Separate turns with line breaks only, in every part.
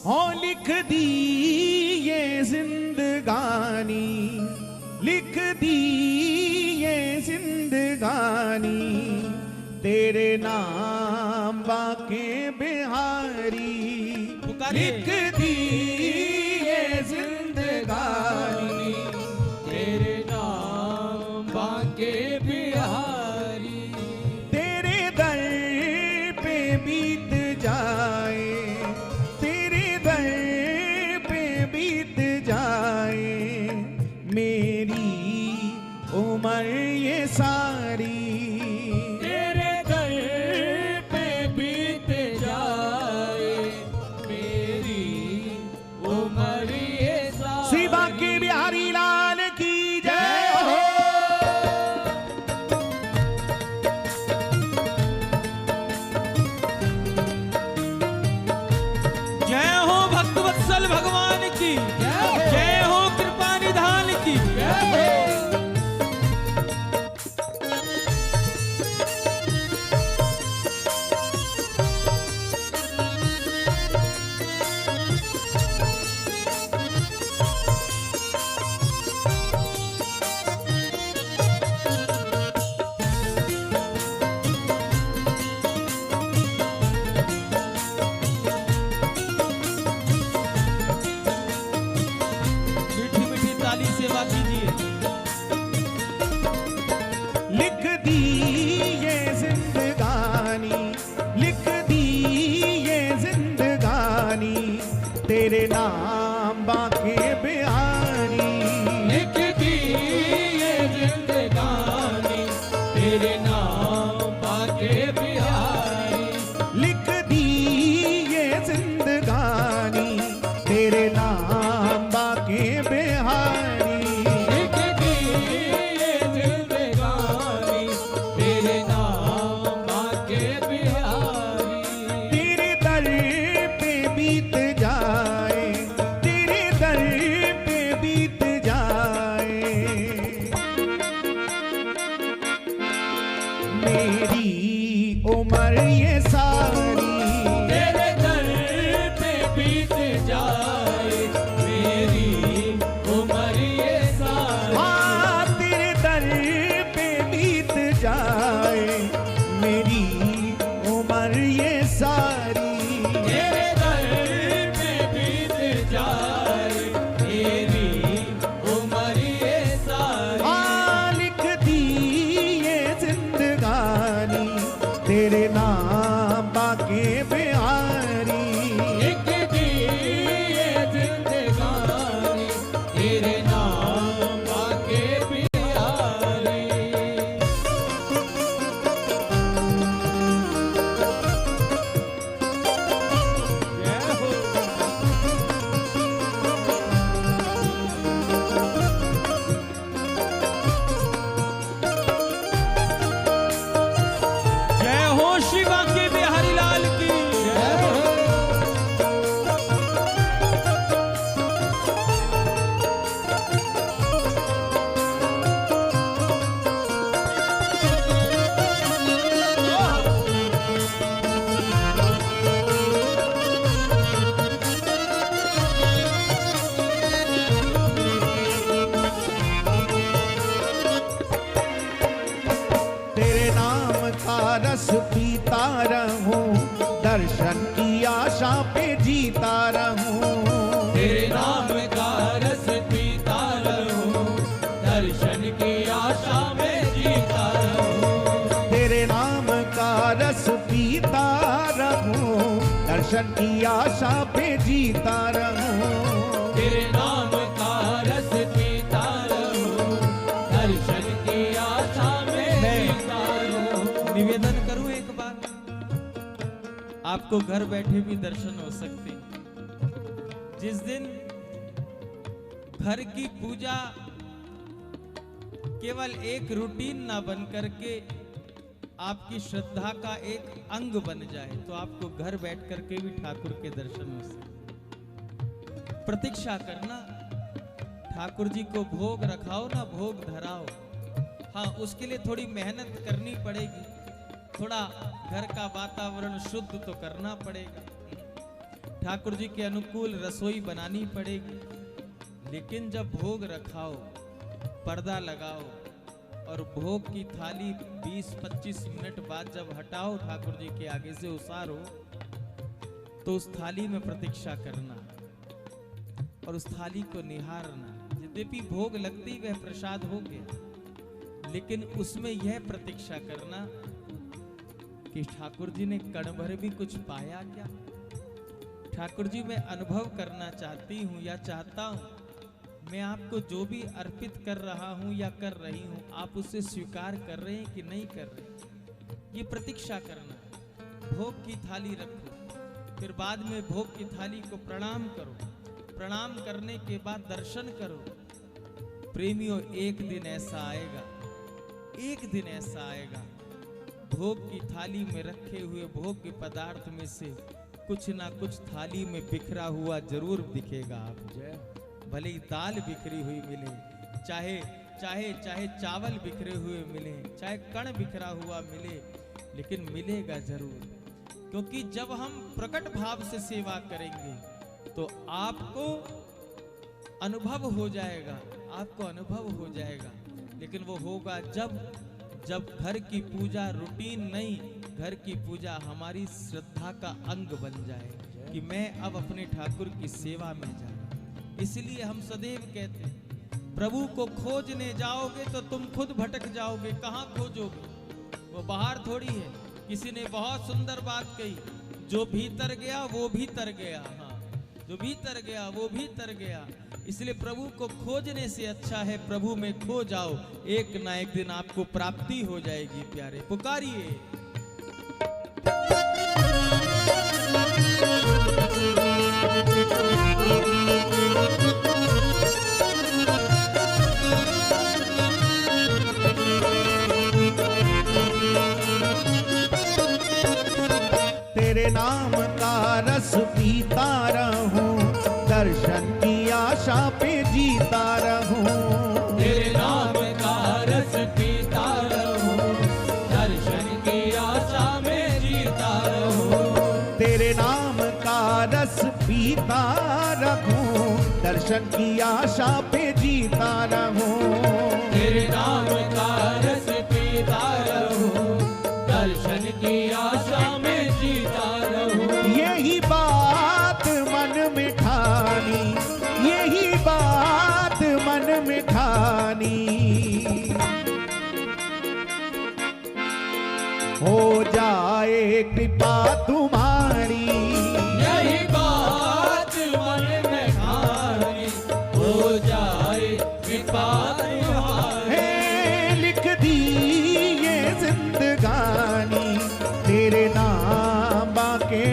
हो लिख दी ये जिंदगानी, लिख दी ये जिंदगानी, तेरे नाम बाके बिहारी। लिख दी ये जिंदगानी,
तेरे नाम बाके बिहारी।
तेरे दर पे बीत जाए, तेरे दर पे बीत जाए मेरी उम्र ये सारी।
तेरे दर पे बीत जाए मेरी उम्र ये सारी।
शिवा के बिहारी लाल की जय हो।
जय हो भक्त वत्सल भगवान की, जय हो कृपा निधान की। मीठी मीठी ताली सेवा कीजिए।
लिख दी ये जिंदगानी, लिख दी ये जिंदगानी, तेरे नाम बाके बिहारी।
लिख दी ये जिंदगानी, तेरे नाम बाके बिहारी।
लिख दी ये जिंदगानी, तेरे नाम बाके बिहारी।
लिख दी ये जिंदगानी, तेरे नाम बाके बिहारी।
तेरे दर पे बीत जाए, तेरे दर पे बीत जाए मेरी उम्र ये सारी।
तेरे दर पे बीत जाए मेरी उम्र ये सारी।
हाँ तेरे दर पे बीत जाए मेरी उम्र ये सारी।
तेरे दर पे बीत जाए मेरी उम्र ये सारी।
हाँ लिख दी ये जिंदगानी, तेरे नाम बाके बिहारी।
लिख दी ये जिंदगानी, तेरे नाम बाके बिहारी।
जय हो शिवा के बिहारी लाल की।
तेरे नाम का रस पीता रहूं, दर्शन की आशा पे जीता रहूं।
तेरे नाम का रस पीता रहूं, दर्शन की आशा में जीता रहूं।
तेरे नाम का रस पीता रहूं, दर्शन की आशा पे जीता रहूं।
तेरे नाम का रस पीता रहूं, दर्शन की आशा में जीता रहूं।
निवेदन करूं एक बार, आपको घर बैठे भी दर्शन हो सकते हैं। जिस दिन घर की पूजा केवल एक रूटीन ना बन करके आपकी श्रद्धा का एक अंग बन जाए, तो आपको घर बैठ करके भी ठाकुर के दर्शन हो सकते। प्रतीक्षा करना, ठाकुर जी को भोग रखाओ ना भोग धराओ। हाँ, उसके लिए थोड़ी मेहनत करनी पड़ेगी, थोड़ा घर का वातावरण शुद्ध तो करना पड़ेगा। ठाकुर जी के अनुकूल रसोई बनानी पड़ेगी। लेकिन जब भोग रखाओ, पर्दा लगाओ और भोग की थाली 20-25 मिनट बाद जब हटाओ, ठाकुर जी के आगे से उसारो, तो उस थाली में प्रतीक्षा करना और उस थाली को निहारना। यद्यपि भोग लगती वह प्रसाद हो गया, लेकिन उसमें यह प्रतीक्षा करना कि ठाकुर जी ने कण भर भी कुछ पाया क्या। ठाकुर जी, मैं अनुभव करना चाहती हूँ या चाहता हूँ, मैं आपको जो भी अर्पित कर रहा हूँ या कर रही हूँ, आप उसे स्वीकार कर रहे हैं कि नहीं कर रहे। ये प्रतीक्षा करना। भोग की थाली रखो, फिर बाद में भोग की थाली को प्रणाम करो। प्रणाम करने के बाद दर्शन करो। प्रेमियों, एक दिन ऐसा आएगा, एक दिन ऐसा आएगा, भोग की थाली में रखे हुए भोग के पदार्थ में से कुछ ना कुछ थाली में बिखरा हुआ जरूर दिखेगा आपको। भले ही दाल बिखरी हुई मिले, चाहे चाहे चाहे चावल बिखरे हुए मिले, चाहे कण बिखरा हुआ मिले, लेकिन मिलेगा जरूर। क्योंकि जब हम प्रकट भाव से सेवा करेंगे तो आपको अनुभव हो जाएगा, आपको अनुभव हो जाएगा। लेकिन वो होगा जब घर की पूजा रूटीन नहीं, घर की पूजा हमारी श्रद्धा का अंग बन जाए कि मैं अब अपने ठाकुर की सेवा में जाऊं। इसलिए हम सदैव कहते हैं, प्रभु को खोजने जाओगे तो तुम खुद भटक जाओगे। कहाँ खोजोगे? वो बाहर थोड़ी है। किसी ने बहुत सुंदर बात कही, जो भीतर गया वो भी तर गया। हाँ, जो भीतर गया वो भी तर गया। इसलिए प्रभु को खोजने से अच्छा है प्रभु में खो जाओ, एक ना एक दिन आपको प्राप्ति हो जाएगी। प्यारे, पुकारिए।
तेरे नाम का रस पीता रहूं, दर्शन की आशा पे जीता रहूं।
तेरे नाम का रस पीता रहूं, दर्शन की आशा में जीता रहूं।
तेरे नाम का रस पीता रहूं, दर्शन की आशा पे जीता रहूं।
तेरे नाम का रस पीता रहूं, दर्शन की आशा में जीता रहूं।
यही बात मन में ठानी, यही बात मन में ठानी, हो जाए कृपा तुम्हारी।
यही बात मन में ठानी, हो जाए कृपा तुम्हारी।
है लिख दी ये जिंदगानी, तेरे नाम बाके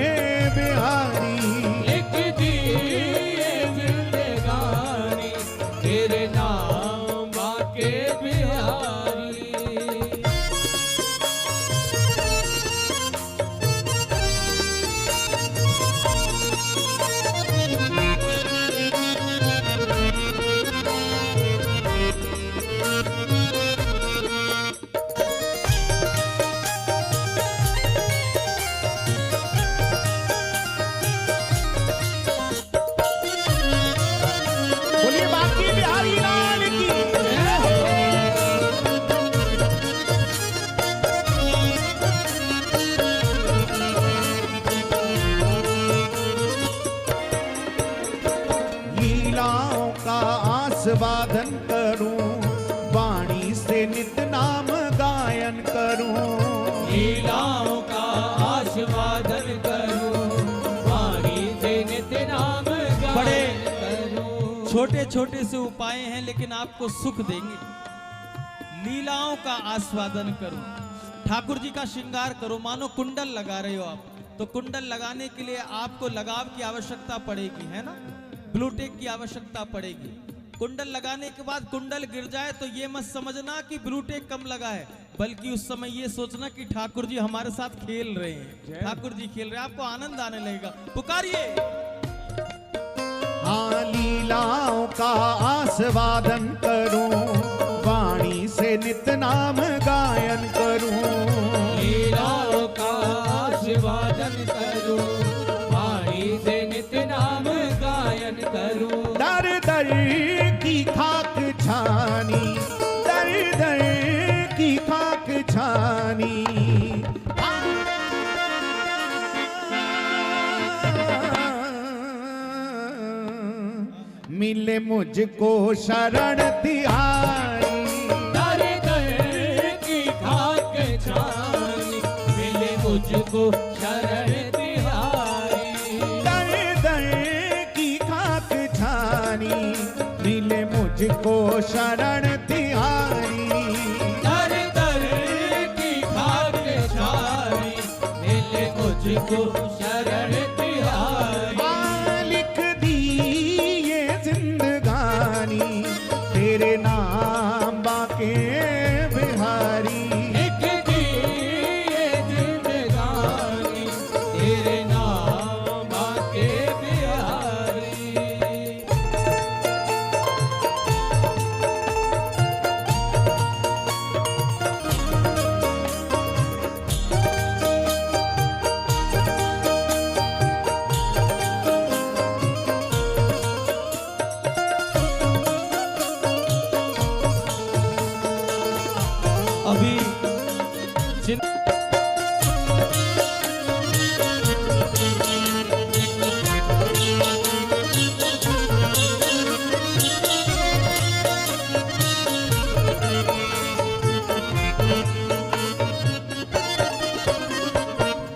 बिहारी।
लिख दी ये जिंदगानी, तेरे नाम बाके बिहारी।
बोलिए बाकी बिहारी लाल की। लीलाओं का आस्वादन करूं, वाणी से नित नाम गायन करूं।
लीलाओं का आस्वादन करूं, वाणी से नित नाम
बड़े
गायन करूं।
छोटे छोटे से उपाय हैं, लेकिन आपको सुख देंगे। लीलाओं का आस्वादन करो, ठाकुर जी का श्रृंगार करो। मानो कुंडल लगा रहे हो आप, तो कुंडल लगाने के लिए आपको लगाव की आवश्यकता पड़ेगी, है ना? ब्लूटेक की आवश्यकता पड़ेगी। कुंडल लगाने के बाद कुंडल गिर जाए तो ये मत समझना कि ब्लूटेक कम लगा है, बल्कि उस समय ये सोचना कि ठाकुर जी हमारे साथ खेल रहे हैं, ठाकुर जी खेल रहे हैं। आपको आनंद आने लगेगा। पुकारिए।
हाँ, लीलाओं का आस्वादन करूं, वाणी से नित नाम गायन करूं।
लीलाओं का आस्वादन करूं, वाणी से नित
मिले मुझको शरण तिहारी।
दर दर की खाक छानी मिले मुझको शरण तिहारी।
दर दर की खाक छानी मिले मुझको शरण तिहारी।
दर दर की खाक छानी मिले मुझको शरण तिहारी।
लिख दी ये जिंदगानी तेरे नाम बाके बिहारी।
लिख दी ये जिंदगानी तेरे नाम बाके बिहारी।
अभी जिन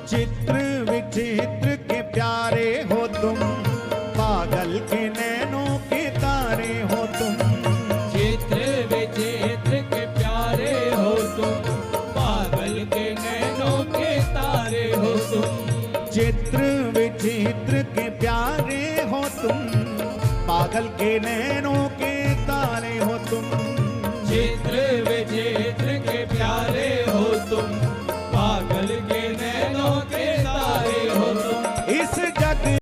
चित्र विचित्र के प्यारे हो तुम, पागल के नैनों के तारे हो तुम।
चित्र विचित्र के प्यारे हो तुम, पागल के नैनों के तारे हो तुम।
चित्र विचित्र के प्यारे हो तुम, पागल के नैनों के तारे हो तुम।